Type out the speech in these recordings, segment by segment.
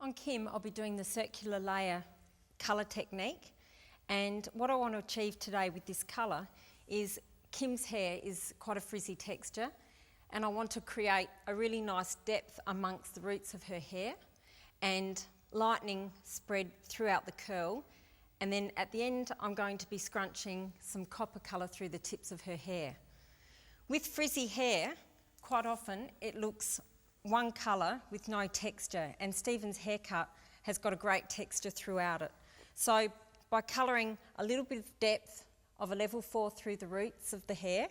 On Kim, I'll be doing the circular layer colour technique, and what I want to achieve today with this colour is Kim's hair is quite a frizzy texture, and I want to create a really nice depth amongst the roots of her hair and lightening spread throughout the curl, and then at the end I'm going to be scrunching some copper colour through the tips of her hair. With frizzy hair, quite often it looks one colour with no texture, and Stephen's haircut has got a great texture throughout it. So by colouring a little bit of depth of a level 4 through the roots of the hair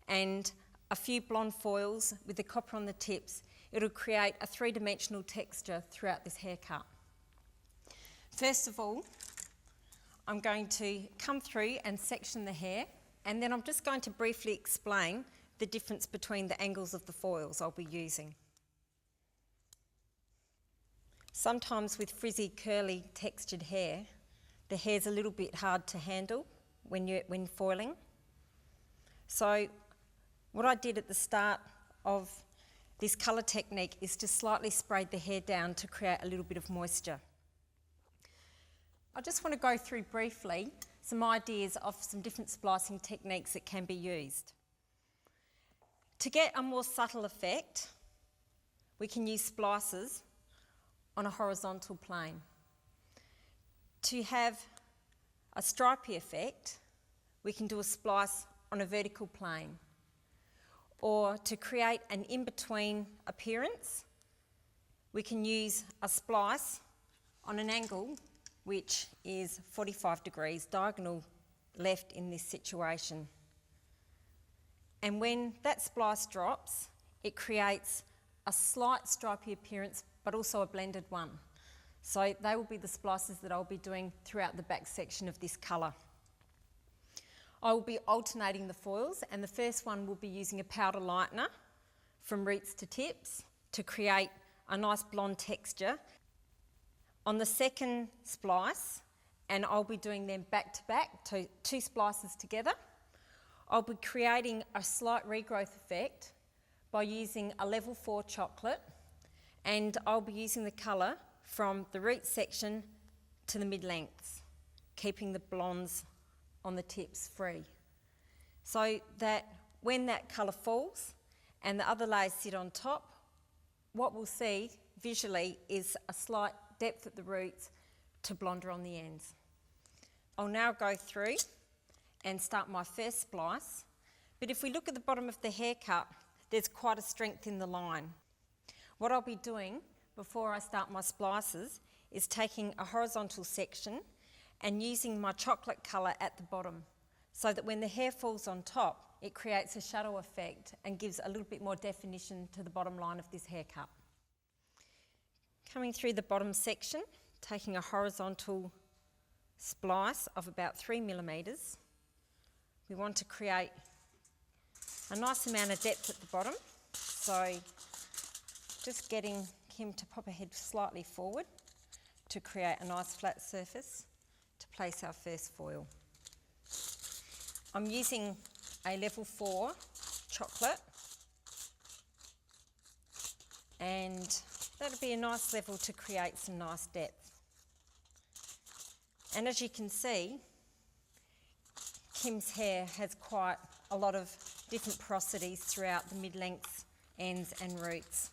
and a few blonde foils with the copper on the tips, it'll create a three-dimensional texture throughout this haircut. First of all, I'm going to come through and section the hair, and then I'm just going to briefly explain the difference between the angles of the foils I'll be using. Sometimes with frizzy, curly, textured hair, the hair's a little bit hard to handle when foiling. So what I did at the start of this colour technique is to slightly spray the hair down to create a little bit of moisture. I just want to go through briefly some ideas of some different splicing techniques that can be used. To get a more subtle effect, we can use splices on a horizontal plane. To have a stripy effect, we can do a splice on a vertical plane. Or to create an in-between appearance, we can use a splice on an angle which is 45 degrees, diagonal left in this situation. And when that splice drops, it creates a slight stripy appearance, but also a blended one. So they will be the splices that I'll be doing throughout the back section of this colour. I will be alternating the foils, and the first one will be using a powder lightener from roots to tips to create a nice blonde texture. On the second splice, and I'll be doing them back to back, two splices together, I'll be creating a slight regrowth effect by using a level 4 chocolate, and I'll be using the colour from the root section to the mid-lengths, keeping the blondes on the tips free. So that when that colour falls and the other layers sit on top, what we'll see visually is a slight depth at the roots to blonder on the ends. I'll now go through and start my first splice, but if we look at the bottom of the haircut, there's quite a strength in the line. What I'll be doing before I start my splices is taking a horizontal section and using my chocolate colour at the bottom, so that when the hair falls on top, it creates a shadow effect and gives a little bit more definition to the bottom line of this haircut. Coming through the bottom section, taking a horizontal splice of about 3 millimetres, we want to create a nice amount of depth at the bottom, so just getting Kim to pop her head slightly forward to create a nice flat surface to place our first foil. I'm using a level 4 chocolate, and that'll be a nice level to create some nice depth. And as you can see, Kim's hair has quite a lot of different porosities throughout the mid-lengths, ends and roots.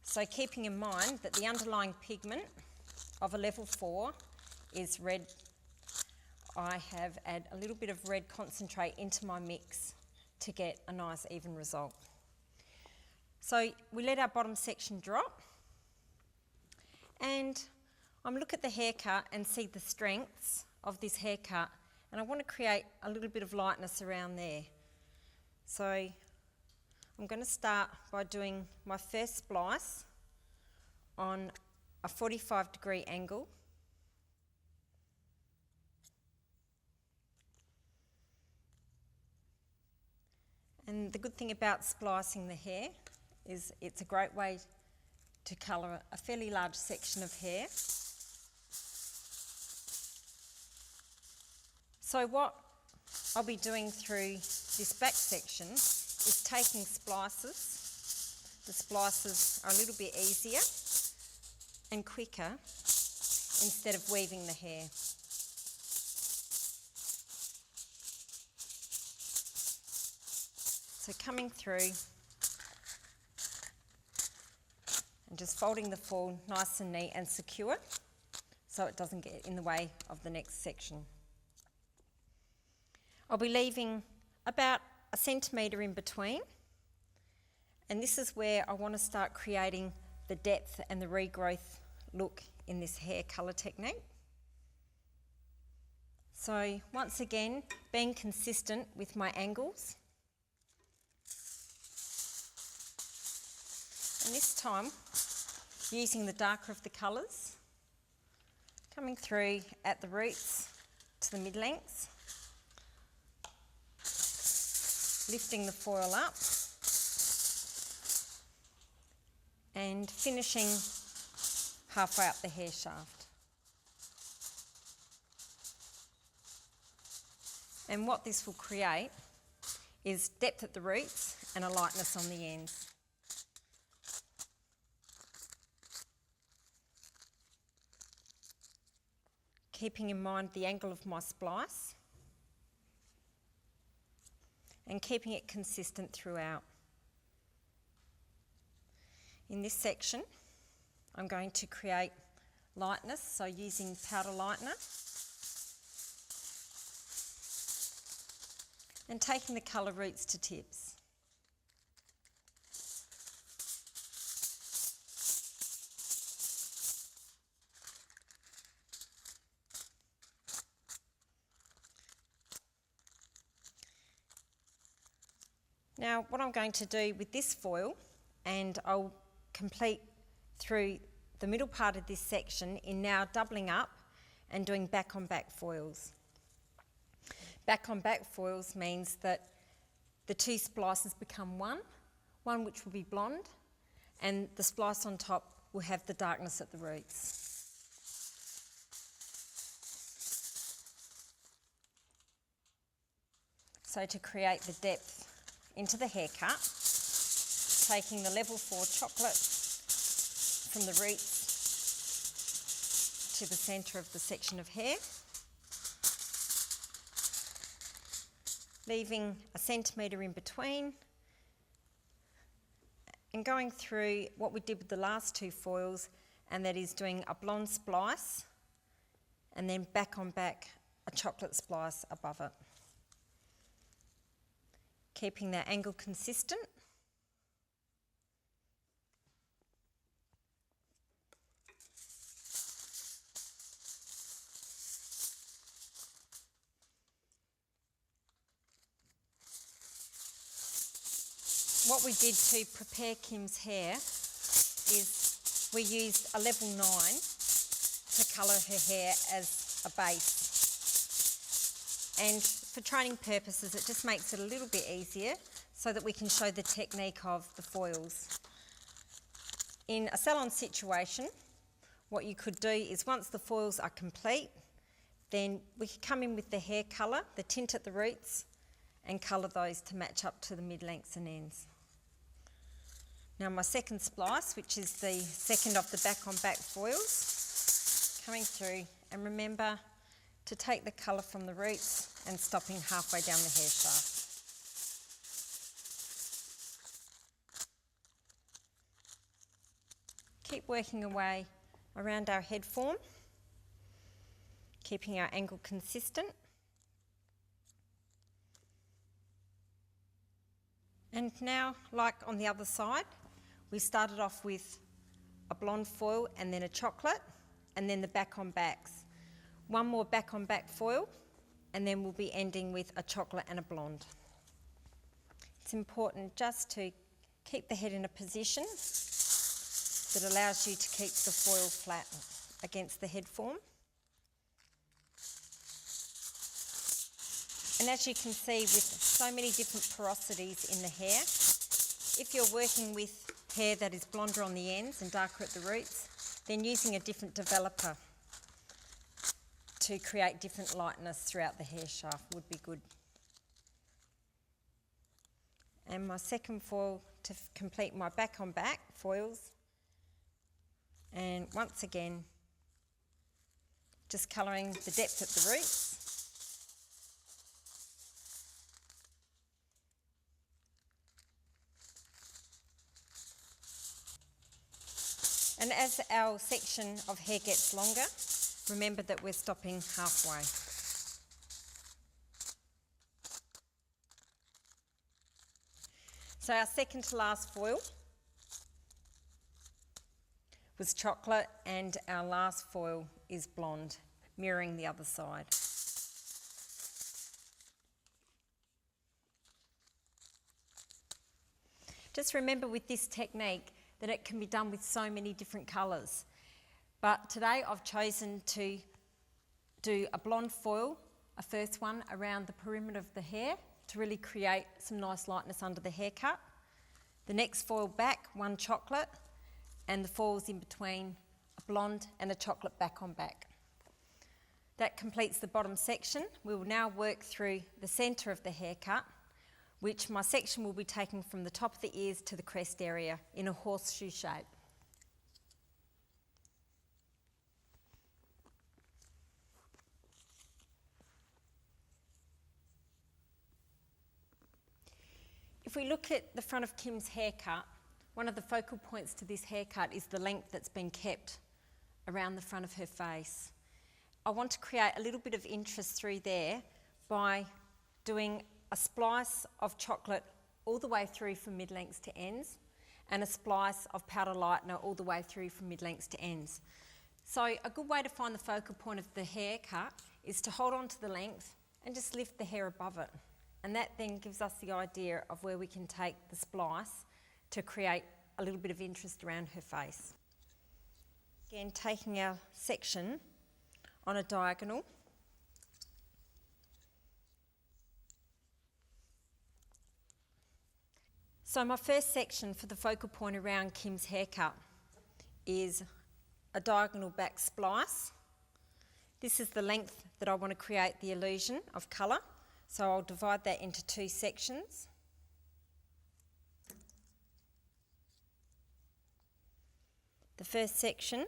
So keeping in mind that the underlying pigment of a level 4 is red, I have added a little bit of red concentrate into my mix to get a nice even result. So we let our bottom section drop, and I'm looking at the haircut and see the strengths of this haircut, and I want to create a little bit of lightness around there. So I'm going to start by doing my first splice on a 45-degree angle. And the good thing about splicing the hair is it's a great way to colour a fairly large section of hair. So what I'll be doing through this back section is taking splices. The splices are a little bit easier and quicker instead of weaving the hair. So coming through and just folding the foil nice and neat and secure so it doesn't get in the way of the next section. I'll be leaving about 1 centimetre in between, and this is where I want to start creating the depth and the regrowth look in this hair colour technique. So once again, being consistent with my angles. And this time, using the darker of the colours, coming through at the roots to the mid-lengths, lifting the foil up and finishing halfway up the hair shaft. And what this will create is depth at the roots and a lightness on the ends. Keeping in mind the angle of my splice and keeping it consistent throughout. In this section, I'm going to create lightness, so using powder lightener and taking the colour roots to tips. Now, what I'm going to do with this foil, and I'll complete through the middle part of this section in now doubling up and doing back on back foils. Back on back foils means that the two splices become one which will be blonde, and the splice on top will have the darkness at the roots. So to create the depth into the haircut, taking the level 4 chocolate from the roots to the centre of the section of hair, leaving 1 centimetre in between, and going through what we did with the last two foils, and that is doing a blonde splice and then back on back a chocolate splice above it. Keeping that angle consistent. What we did to prepare Kim's hair is we used a level 9 to colour her hair as a base. And for training purposes, it just makes it a little bit easier so that we can show the technique of the foils. In a salon situation, what you could do is once the foils are complete, then we could come in with the hair colour, the tint at the roots, and colour those to match up to the mid-lengths and ends. Now my second splice, which is the second of the back on back foils, coming through, and remember to take the colour from the roots and stopping halfway down the hair shaft. Keep working away around our head form, keeping our angle consistent. And now, like on the other side, we started off with a blonde foil and then a chocolate, and then the back on backs. One more back on back foil, and then we'll be ending with a chocolate and a blonde. It's important just to keep the head in a position that allows you to keep the foil flat against the head form. And as you can see, with so many different porosities in the hair, if you're working with hair that is blonder on the ends and darker at the roots, then using a different developer to create different lightness throughout the hair shaft would be good. And my second foil to complete my back on back foils, and once again, just colouring the depth of the roots. And as our section of hair gets longer, remember that we're stopping halfway. So our second to last foil was chocolate, and our last foil is blonde, mirroring the other side. Just remember with this technique that it can be done with so many different colours. But today I've chosen to do a blonde foil, a first one around the perimeter of the hair to really create some nice lightness under the haircut. The next foil back, one chocolate, and the foils in between, a blonde and a chocolate back on back. That completes the bottom section. We will now work through the centre of the haircut, which my section will be taken from the top of the ears to the crest area in a horseshoe shape. If we look at the front of Kim's haircut, one of the focal points to this haircut is the length that's been kept around the front of her face. I want to create a little bit of interest through there by doing a splice of chocolate all the way through from mid-lengths to ends, and a splice of powder lightener all the way through from mid-lengths to ends. So a good way to find the focal point of the haircut is to hold on to the length and just lift the hair above it. And that then gives us the idea of where we can take the splice to create a little bit of interest around her face. Again, taking our section on a diagonal. So my first section for the focal point around Kim's haircut is a diagonal back splice. This is the length that I want to create the illusion of colour, so I'll divide that into two sections. The first section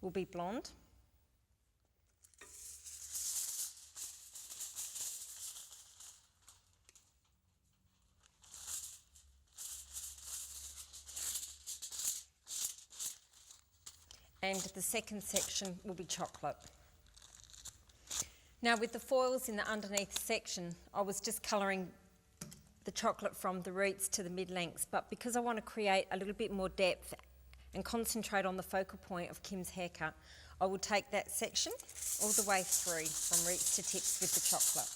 will be blonde. And the second section will be chocolate. Now with the foils in the underneath section, I was just colouring the chocolate from the roots to the mid-lengths, but because I want to create a little bit more depth and concentrate on the focal point of Kim's haircut, I will take that section all the way through from roots to tips with the chocolate.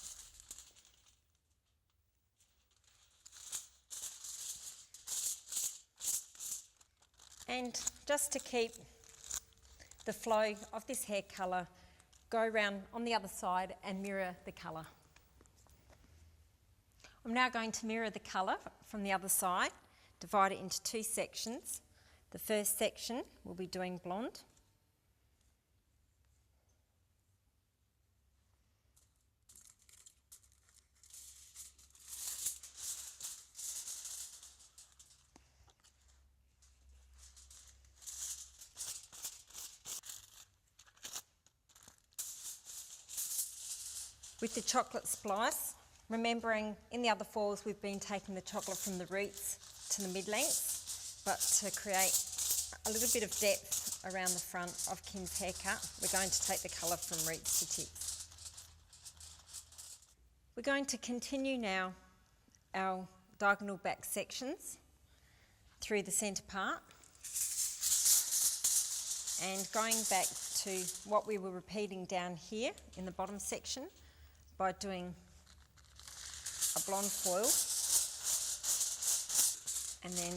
And just to keep the flow of this hair colour, go around on the other side and mirror the colour. I'm now going to mirror the colour from the other side, divide it into two sections. The first section will be doing blonde. With the chocolate splice, remembering in the other foils we've been taking the chocolate from the roots to the mid-lengths, but to create a little bit of depth around the front of Kim's haircut, we're going to take the colour from roots to tips. We're going to continue now our diagonal back sections through the centre part, and going back to what we were repeating down here in the bottom section by doing a blonde foil and then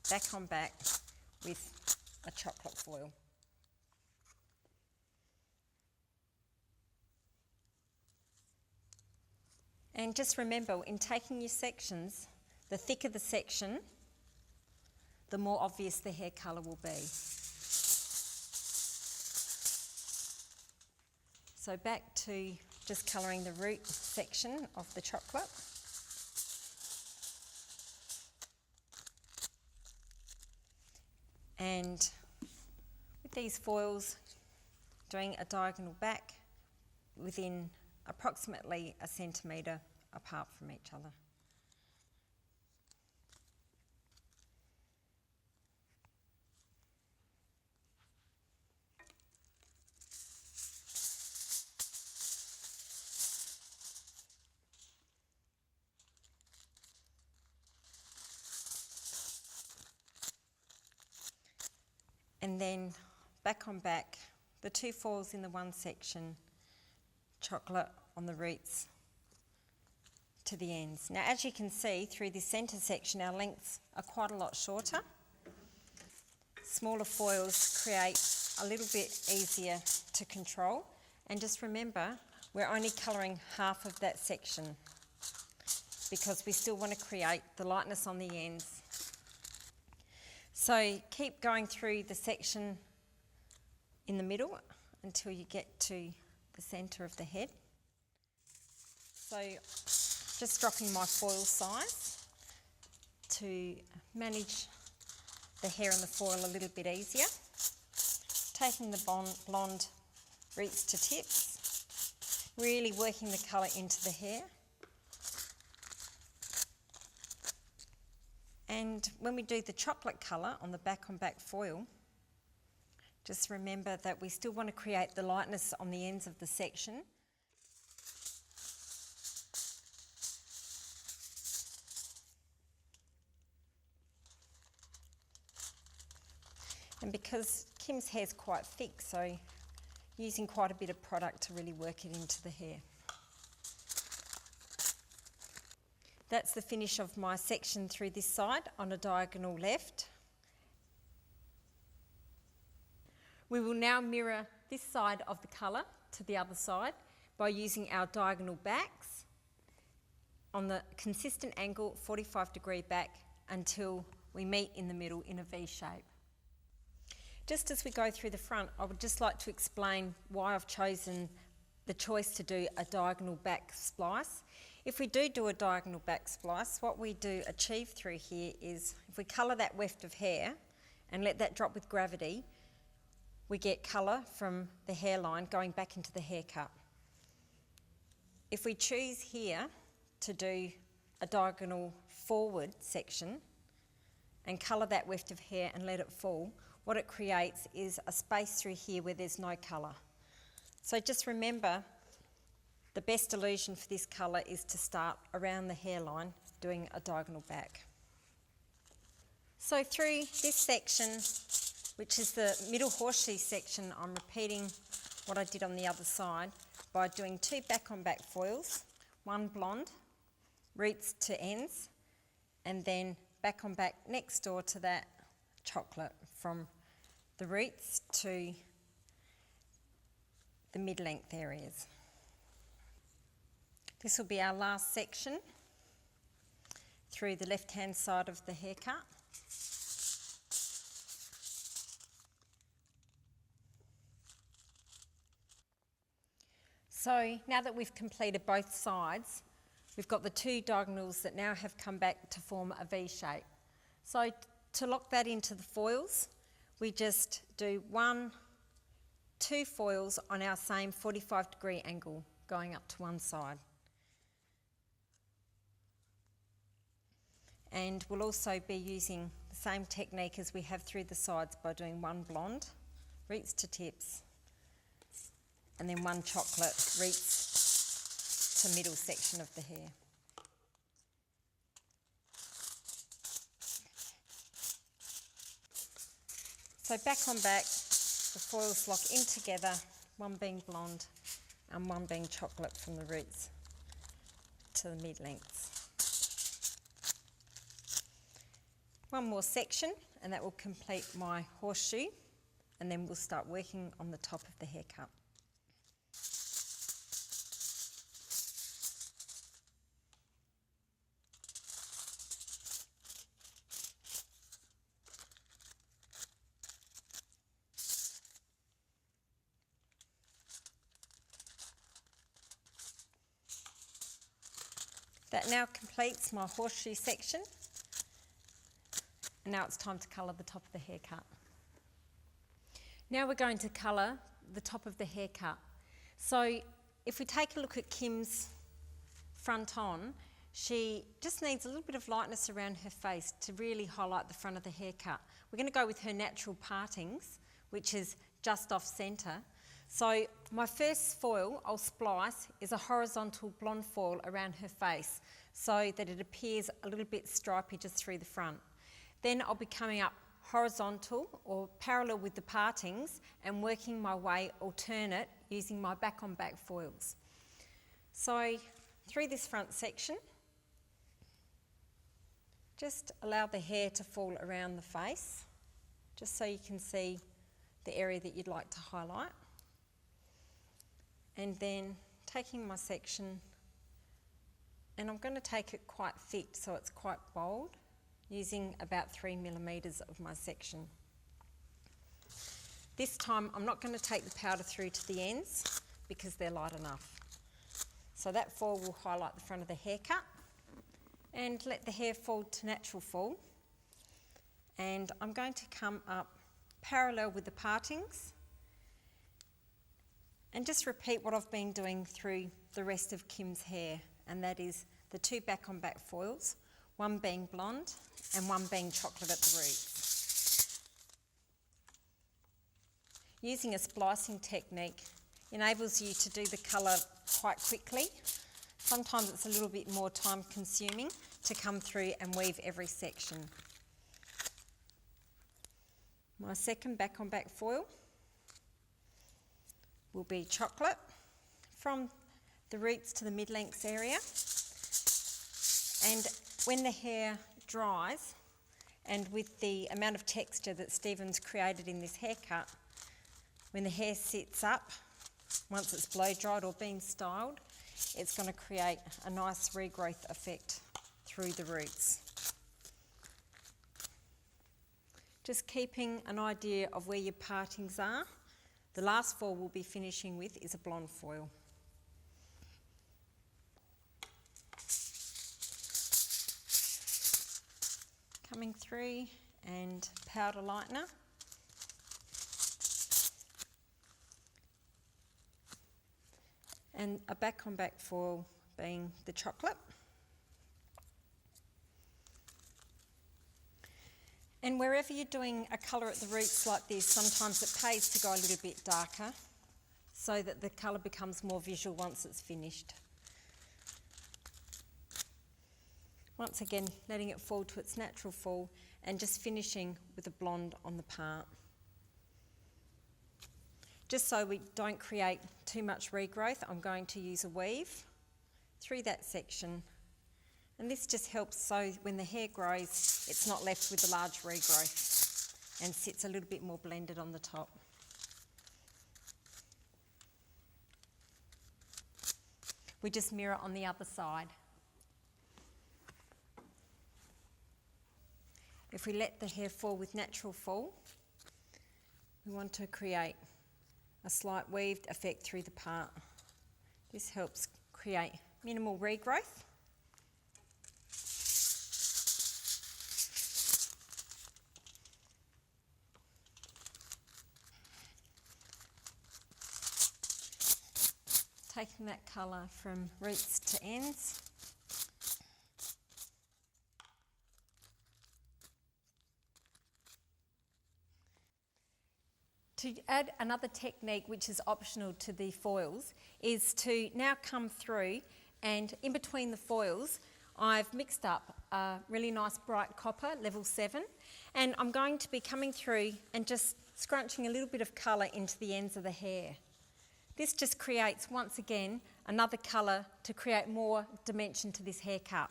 back on back with a chocolate foil. And just remember, in taking your sections, the thicker the section, the more obvious the hair colour will be. So back to just colouring the root section of the chocolate. And these foils, doing a diagonal back within approximately a centimetre apart from each other. And then back on back, the two foils in the one section, chocolate on the roots to the ends. Now, as you can see through this centre section, our lengths are quite a lot shorter. Smaller foils create a little bit easier to control. And just remember, we're only colouring half of that section because we still want to create the lightness on the ends. So keep going through the section in the middle until you get to the centre of the head. So just dropping my foil size to manage the hair and the foil a little bit easier. Taking the blonde roots to tips, really working the colour into the hair. And when we do the chocolate colour on the back on back foil, just remember that we still want to create the lightness on the ends of the section. And because Kim's hair is quite thick, so using quite a bit of product to really work it into the hair. That's the finish of my section through this side on a diagonal left. We will now mirror this side of the colour to the other side by using our diagonal backs on the consistent angle, 45-degree back, until we meet in the middle in a V shape. Just as we go through the front, I would just like to explain why I've chosen the choice to do a diagonal back splice. If we do a diagonal back splice, what we do achieve through here is if we colour that weft of hair and let that drop with gravity, we get colour from the hairline going back into the haircut. If we choose here to do a diagonal forward section and colour that weft of hair and let it fall, what it creates is a space through here where there's no colour. So just remember, the best illusion for this colour is to start around the hairline doing a diagonal back. So through this section, which is the middle horseshoe section, I'm repeating what I did on the other side by doing two back on back foils, one blonde, roots to ends, and then back on back next door to that chocolate from the roots to the mid-length areas. This will be our last section through the left-hand side of the haircut. So now that we've completed both sides, we've got the two diagonals that now have come back to form a V shape. So to lock that into the foils, we just do two foils on our same 45-degree angle going up to one side. And we'll also be using the same technique as we have through the sides by doing one blonde, roots to tips, and then one chocolate, roots to middle section of the hair. So back on back, the foils lock in together, one being blonde and one being chocolate from the roots to the mid-lengths. One more section and that will complete my horseshoe, and then we'll start working on the top of the haircut. That now completes my horseshoe section. And now it's time to colour the top of the haircut. Now we're going to colour the top of the haircut. So if we take a look at Kim's front on, she just needs a little bit of lightness around her face to really highlight the front of the haircut. We're going to go with her natural partings, which is just off centre. So my first foil I'll splice is a horizontal blonde foil around her face so that it appears a little bit stripy just through the front. Then I'll be coming up horizontal or parallel with the partings and working my way alternate using my back on back foils. So through this front section, just allow the hair to fall around the face, just so you can see the area that you'd like to highlight. And then taking my section, and I'm going to take it quite thick so it's quite bold, using about 3 millimetres of my section. This time I'm not going to take the powder through to the ends because they're light enough. So that foil will highlight the front of the haircut and let the hair fall to natural fall. And I'm going to come up parallel with the partings and just repeat what I've been doing through the rest of Kim's hair, and that is the 2 back on back foils, one being blonde and one being chocolate at the roots. Using a splicing technique enables you to do the colour quite quickly. Sometimes it's a little bit more time consuming to come through and weave every section. My second back on back foil will be chocolate from the roots to the mid-length area. And when the hair dries, and with the amount of texture that Stephen's created in this haircut, when the hair sits up, once it's blow dried or being styled, it's going to create a nice regrowth effect through the roots. Just keeping an idea of where your partings are. The last foil we'll be finishing with is a blonde foil. Coming through and powder lightener. And a back on back foil being the chocolate. And wherever you're doing a colour at the roots like this, sometimes it pays to go a little bit darker so that the colour becomes more visual once it's finished. Once again, letting it fall to its natural fall and just finishing with a blonde on the part. Just so we don't create too much regrowth, I'm going to use a weave through that section. And this just helps so when the hair grows, it's not left with a large regrowth and sits a little bit more blended on the top. We just mirror on the other side. If we let the hair fall with natural fall, we want to create a slight weaved effect through the part. This helps create minimal regrowth. Taking that colour from roots to ends. To add another technique which is optional to the foils is to now come through and in between the foils I've mixed up a really nice bright copper, level 7, and I'm going to be coming through and just scrunching a little bit of colour into the ends of the hair. This just creates, once again, another colour to create more dimension to this haircut.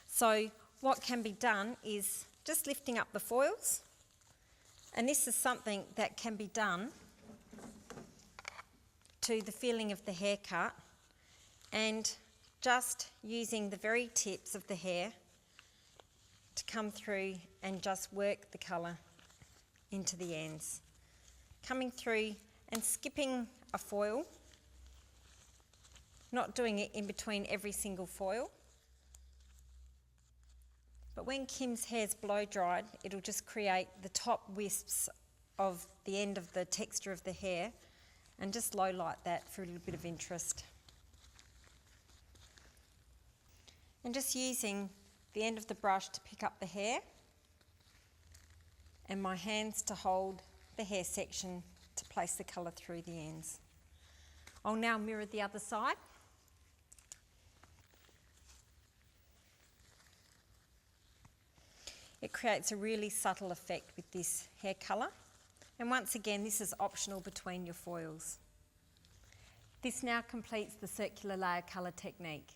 So what can be done is just lifting up the foils, and this is something that can be done to the feeling of the haircut, and just using the very tips of the hair to come through and just work the colour into the ends. Coming through and skipping a foil, not doing it in between every single foil. But when Kim's hair's blow dried, it'll just create the top wisps of the end of the texture of the hair and just low light that for a little bit of interest. And just using the end of the brush to pick up the hair and my hands to hold the hair section to place the colour through the ends. I'll now mirror the other side. It creates a really subtle effect with this hair colour. And once again, this is optional between your foils. This now completes the circular layer colour technique.